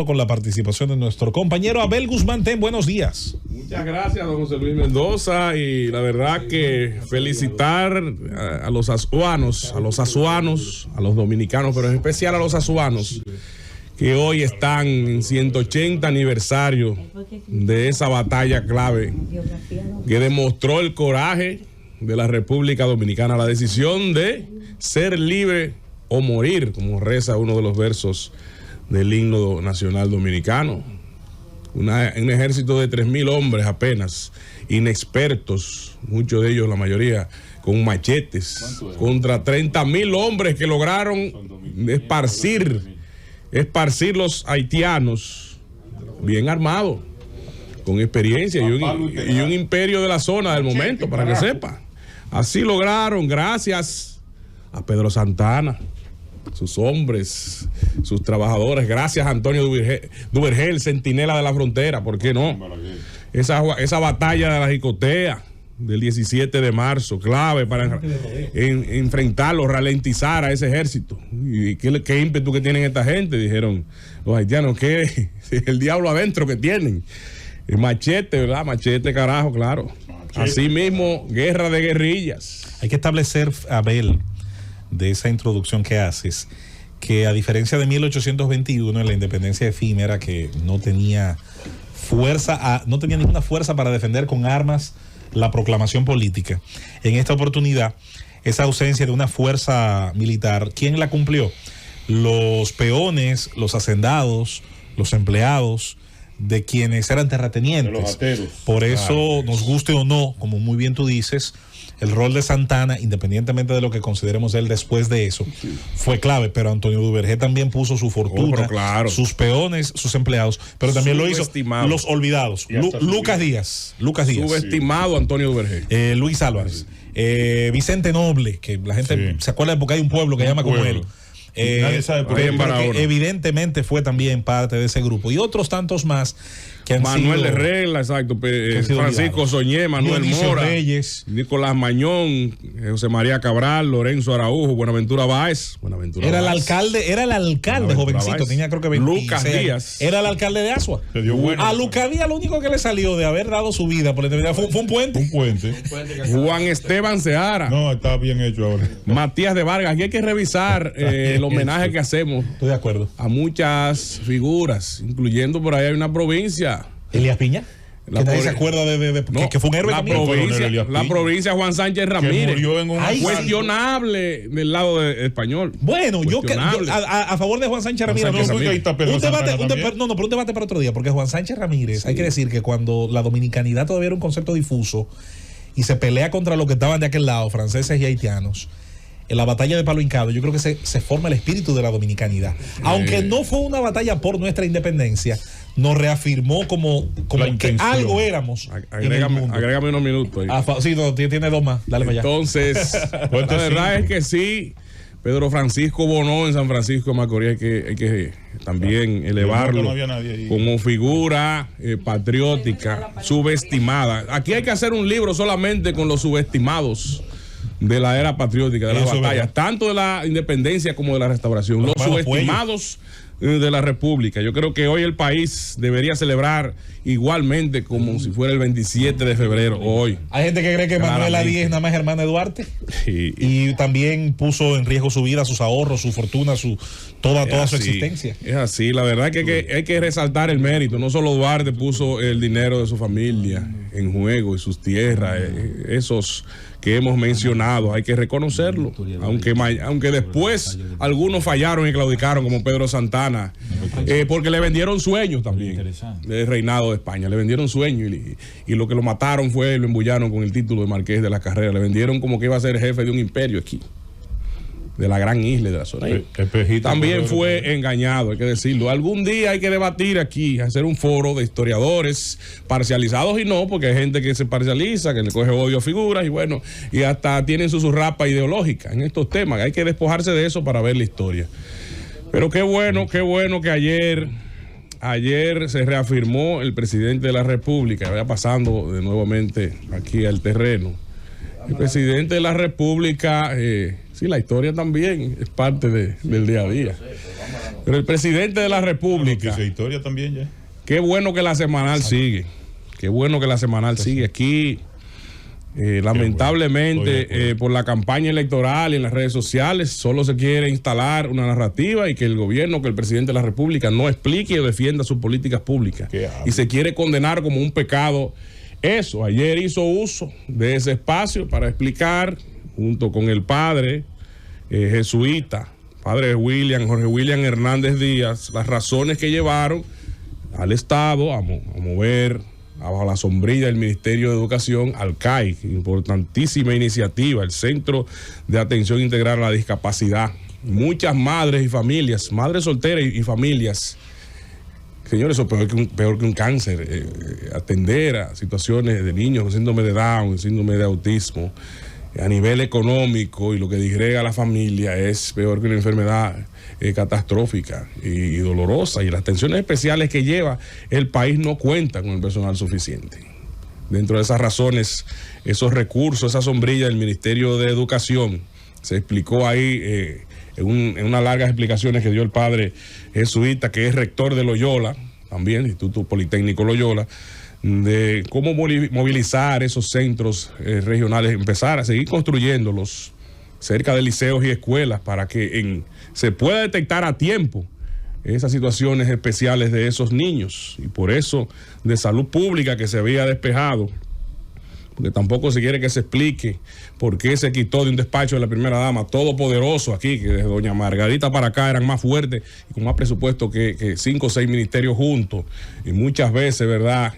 con la participación de nuestro compañero Abel Guzmán. Buenos días. Muchas gracias, don José Luis Mendoza, y la verdad que felicitar a los azuanos, a los dominicanos, pero en especial a los azuanos, que hoy están en 180 aniversario de esa batalla clave que demostró el coraje de la República Dominicana, la decisión de ser libre o morir, como reza uno de los versos del himno nacional dominicano. Un ejército de 3,000 hombres apenas, inexpertos, muchos de ellos, la mayoría, con machetes, contra 30,000 hombres que lograron esparcir los haitianos, bien armados, con experiencia y un imperio de la zona del momento, para que sepa. Así lograron, gracias a Pedro Santana, sus hombres, sus trabajadores, gracias a Antonio Duvergel, centinela de la frontera, ¿por qué no? Esa batalla de la Jicotea del 17 de marzo, clave para enfrentarlo, ralentizar a ese ejército. ¿Y qué ímpetu que tienen esta gente? Dijeron los haitianos, que el diablo adentro que tienen. El machete, ¿verdad? Machete, carajo, claro. Así mismo, guerra de guerrillas. Hay que establecer, Abel, de esa introducción que haces, que a diferencia de 1821, en la independencia efímera, que no tenía no tenía ninguna fuerza para defender con armas la proclamación política, en esta oportunidad, esa ausencia de una fuerza militar, ¿quién la cumplió? Los peones, los hacendados, los empleados de quienes eran terratenientes. Por eso, nos guste o no, como muy bien tú dices, el rol de Santana, independientemente de lo que consideremos él después de eso, fue clave. Pero Antonio Duvergé también puso su fortuna, sus peones, sus empleados, pero también lo hizo los olvidados. Lucas Díaz. Subestimado Antonio Duvergé. Luis Álvarez. Vicente Noble, que la gente se acuerda porque hay un pueblo que llama como él. Nadie sabe por qué, evidentemente fue también parte de ese grupo, y otros tantos más que han Manuel sido, de Regla, exacto, Francisco Soñé, Manuel Mora, Reyes, Nicolás Mañón, José María Cabral, Lorenzo Araujo, Buenaventura Báez. Era el alcalde jovencito, Báez. Tenía creo que 26 Lucas Díaz. Era el alcalde de Asua. A Lucas Díaz lo único que le salió de haber dado su vida por la eternidad fue un puente. Juan Esteban Seara. No, está bien hecho ahora. Matías de Vargas. Aquí hay que revisar el homenaje que hacemos. Estoy de acuerdo. A muchas figuras, incluyendo por ahí hay una provincia. Elías Piña. Que nadie se acuerda que fue un héroe también. La provincia Juan Sánchez Ramírez. Que murió en un cuestionable del lado español. Bueno, yo a favor de Juan Sánchez Ramírez. Un debate para otro día, porque Juan Sánchez Ramírez, hay que decir que cuando la dominicanidad todavía era un concepto difuso y se pelea contra los que estaban de aquel lado, franceses y haitianos, en la batalla de Palo Hincado, yo creo que se forma el espíritu de la dominicanidad. Aunque no fue una batalla por nuestra independencia, nos reafirmó como que algo éramos. Agrégame unos minutos ahí. Sí, tiene dos más. Dale para allá. Entonces, la verdad es que sí, Pedro Francisco Bonó en San Francisco de Macorís hay que también elevarlo como figura patriótica, subestimada. Aquí hay que hacer un libro solamente con los subestimados de la era patriótica, de las batallas, tanto de la independencia como de la restauración, los subestimados de la República. Yo creo que hoy el país debería celebrar igualmente como si fuera el 27 de febrero hoy. Hay gente que cree que Manuela Díez nada más es hermana de Duarte, y también puso en riesgo su vida, sus ahorros, su fortuna, toda su existencia. Es así, la verdad que hay que resaltar el mérito. No solo Duarte puso el dinero de su familia en juego y sus tierras, esos que hemos mencionado, hay que reconocerlo, aunque después algunos fallaron y claudicaron, como Pedro Santana, porque le vendieron sueños también del reinado de España, le vendieron sueños, y lo que lo mataron lo embullaron con el título de Marqués de la Carrera, le vendieron como que iba a ser jefe de un imperio aquí, de la gran isla de la zona. También fue engañado, hay que decirlo. Algún día hay que debatir aquí, hacer un foro de historiadores parcializados y no, porque hay gente que se parcializa, que le coge odio a figuras, y bueno, y hasta tienen su rapa ideológica en estos temas. Hay que despojarse de eso para ver la historia. Pero qué bueno que ayer se reafirmó el presidente de la República, vaya pasando de nuevamente aquí al terreno. El presidente de la República Sí, la historia también es parte del día a día. Pero el presidente de la República... historia también ya. Qué bueno que la semanal sigue. Qué bueno que la semanal sigue. Aquí, lamentablemente, por la campaña electoral y en las redes sociales, solo se quiere instalar una narrativa y que el gobierno, que el presidente de la República no explique o defienda sus políticas públicas. Y se quiere condenar como un pecado eso. Ayer hizo uso de ese espacio para explicar, junto con el padre jesuita, padre Jorge William Hernández Díaz, las razones que llevaron al Estado a mover bajo la sombrilla del Ministerio de Educación al CAI, importantísima iniciativa, el Centro de Atención Integral a la Discapacidad. Muchas madres y familias, madres solteras y familias, señores, eso es peor que un cáncer, atender a situaciones de niños con síndrome de Down, síndrome de autismo, a nivel económico, y lo que disgrega a la familia es peor que una enfermedad catastrófica y dolorosa, y las atenciones especiales que lleva el país no cuentan con el personal suficiente. Dentro de esas razones, esos recursos, esa sombrilla del Ministerio de Educación, se explicó ahí en unas largas explicaciones que dio el padre jesuita, que es rector de Loyola, también Instituto Politécnico Loyola, de cómo movilizar esos centros regionales, empezar a seguir construyéndolos cerca de liceos y escuelas para que se pueda detectar a tiempo esas situaciones especiales de esos niños. Y por eso, de salud pública, que se había despejado, porque tampoco se quiere que se explique por qué se quitó de un despacho de la primera dama todopoderoso aquí, que desde doña Margarita para acá eran más fuertes y con más presupuesto que 5 o 6 ministerios juntos, y muchas veces, ¿verdad?,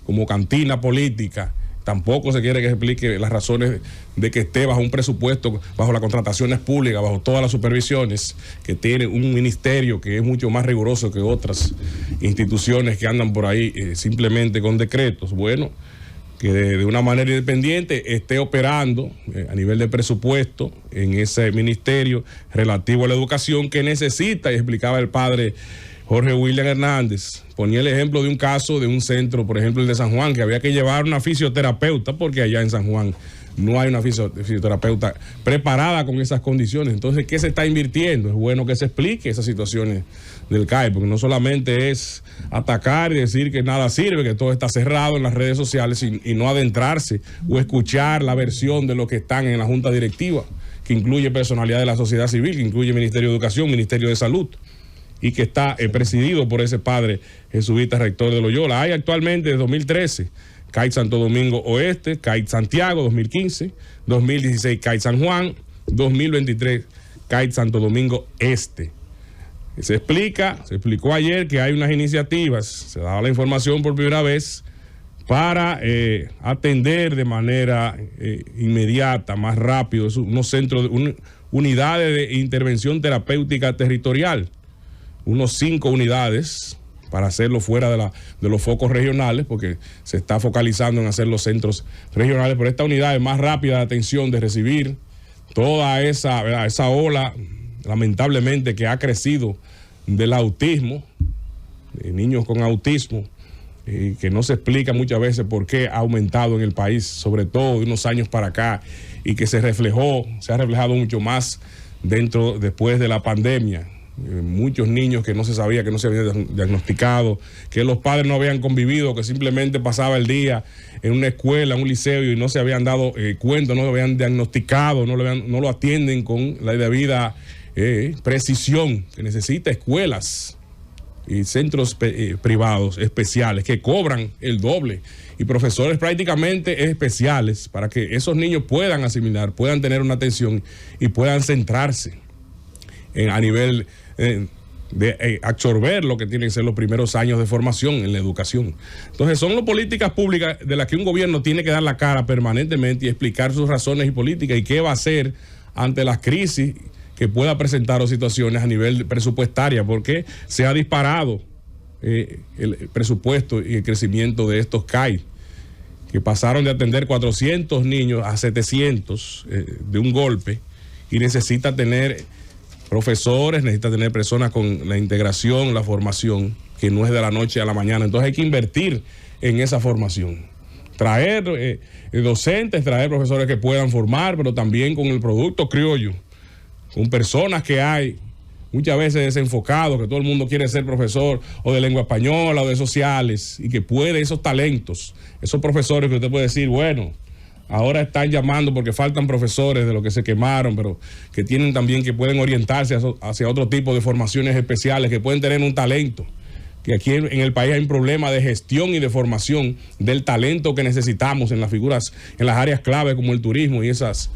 como cantina política. Tampoco se quiere que se explique las razones de que esté bajo un presupuesto, bajo las contrataciones públicas, bajo todas las supervisiones, que tiene un ministerio que es mucho más riguroso que otras instituciones que andan por ahí simplemente con decretos. Bueno, que de una manera independiente esté operando a nivel de presupuesto en ese ministerio relativo a la educación que necesita, y explicaba el padre Jorge William Hernández. Ponía el ejemplo de un caso de un centro, por ejemplo el de San Juan, que había que llevar una fisioterapeuta porque allá en San Juan no hay una fisioterapeuta preparada con esas condiciones. Entonces, ¿qué se está invirtiendo? Es bueno que se explique esas situaciones del CAI, porque no solamente es atacar y decir que nada sirve, que todo está cerrado en las redes sociales, y no adentrarse o escuchar la versión de lo que están en la Junta Directiva, que incluye personalidad de la sociedad civil, que incluye Ministerio de Educación, Ministerio de Salud, y que está presidido por ese padre jesuita rector de Loyola. Hay actualmente, desde 2013, CAI Santo Domingo Oeste, CAI Santiago 2015, 2016 CAI San Juan, 2023 CAI Santo Domingo Este. Se explicó ayer que hay unas iniciativas, se daba la información por primera vez, para atender de manera inmediata, más rápido, unos centros, unidades de intervención terapéutica territorial, unos 5 unidades, para hacerlo fuera de los focos regionales, porque se está focalizando en hacer los centros regionales, pero esta unidad es más rápida de atención, de recibir toda esa ola, lamentablemente, que ha crecido del autismo, de niños con autismo, que no se explica muchas veces por qué ha aumentado en el país, sobre todo de unos años para acá, y que se ha reflejado mucho más después de la pandemia. Muchos niños que no se sabía, que no se habían diagnosticado, que los padres no habían convivido, que simplemente pasaba el día en una escuela, en un liceo, y no se habían dado cuenta, no lo habían diagnosticado, no lo atienden con la debida precisión que necesita escuelas y centros privados especiales que cobran el doble, y profesores prácticamente especiales para que esos niños puedan asimilar, puedan tener una atención y puedan centrarse a nivel de absorber lo que tienen que ser los primeros años de formación en la educación. Entonces, son las políticas públicas de las que un gobierno tiene que dar la cara permanentemente y explicar sus razones y políticas, y qué va a hacer ante las crisis que pueda presentar o situaciones a nivel presupuestaria, porque se ha disparado el presupuesto y el crecimiento de estos CAI, que pasaron de atender 400 niños a 700 de un golpe, y necesita tener profesores, necesita tener personas con la integración, la formación, que no es de la noche a la mañana. Entonces hay que invertir en esa formación, traer docentes, traer profesores que puedan formar, pero también con el producto criollo, con personas que hay muchas veces desenfocados, que todo el mundo quiere ser profesor o de lengua española o de sociales, y que puede esos talentos, esos profesores que usted puede decir, bueno, ahora están llamando porque faltan profesores de los que se quemaron, pero que tienen también, que pueden orientarse hacia otro tipo de formaciones especiales, que pueden tener un talento. Que aquí en el país hay un problema de gestión y de formación del talento que necesitamos en las figuras, en las áreas clave como el turismo y esas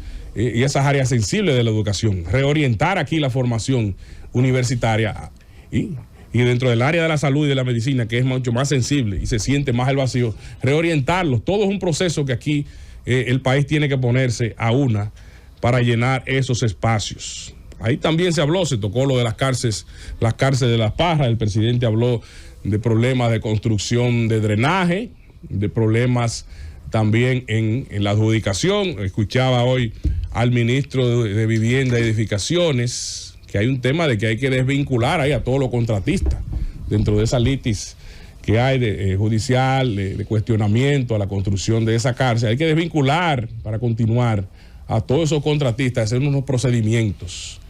áreas sensibles de la educación. Reorientar aquí la formación universitaria y dentro del área de la salud y de la medicina, que es mucho más sensible y se siente más el vacío, reorientarlos. Todo es un proceso que aquí el país tiene que ponerse a una para llenar esos espacios. Ahí también se habló, se tocó lo de las cárceles de Las Parras. El presidente habló de problemas de construcción de drenaje, de problemas también en la adjudicación. Escuchaba hoy al ministro de Vivienda y Edificaciones que hay un tema de que hay que desvincular ahí a todos los contratistas dentro de esa litis que hay de judicial, de cuestionamiento a la construcción de esa cárcel. Hay que desvincular para continuar a todos esos contratistas, hacer unos procedimientos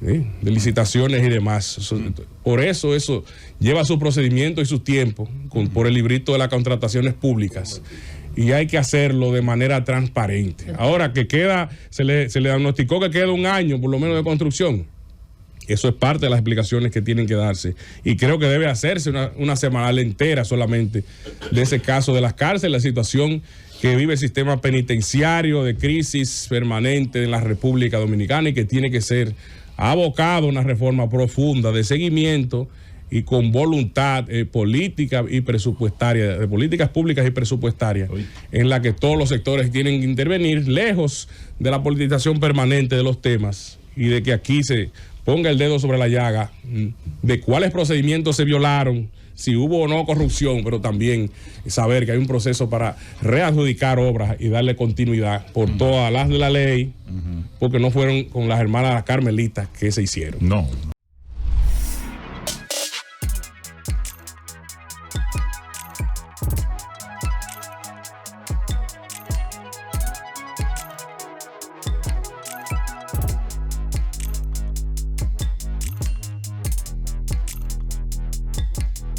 de licitaciones y demás. Por eso lleva su procedimiento y su tiempo por el librito de las contrataciones públicas. Y hay que hacerlo de manera transparente. Ahora que se le diagnosticó que queda un año por lo menos de construcción. Eso es parte de las explicaciones que tienen que darse. Y creo que debe hacerse una semanal entera solamente de ese caso de las cárceles, la situación que vive el sistema penitenciario de crisis permanente en la República Dominicana, y que tiene que ser abocado a una reforma profunda de seguimiento y con voluntad política y presupuestaria, de políticas públicas y presupuestarias, en la que todos los sectores tienen que intervenir, lejos de la politización permanente de los temas, y de que aquí se ponga el dedo sobre la llaga de cuáles procedimientos se violaron, si hubo o no corrupción, pero también saber que hay un proceso para readjudicar obras y darle continuidad por todas las de la ley, porque no fueron con las hermanas carmelitas que se hicieron. No.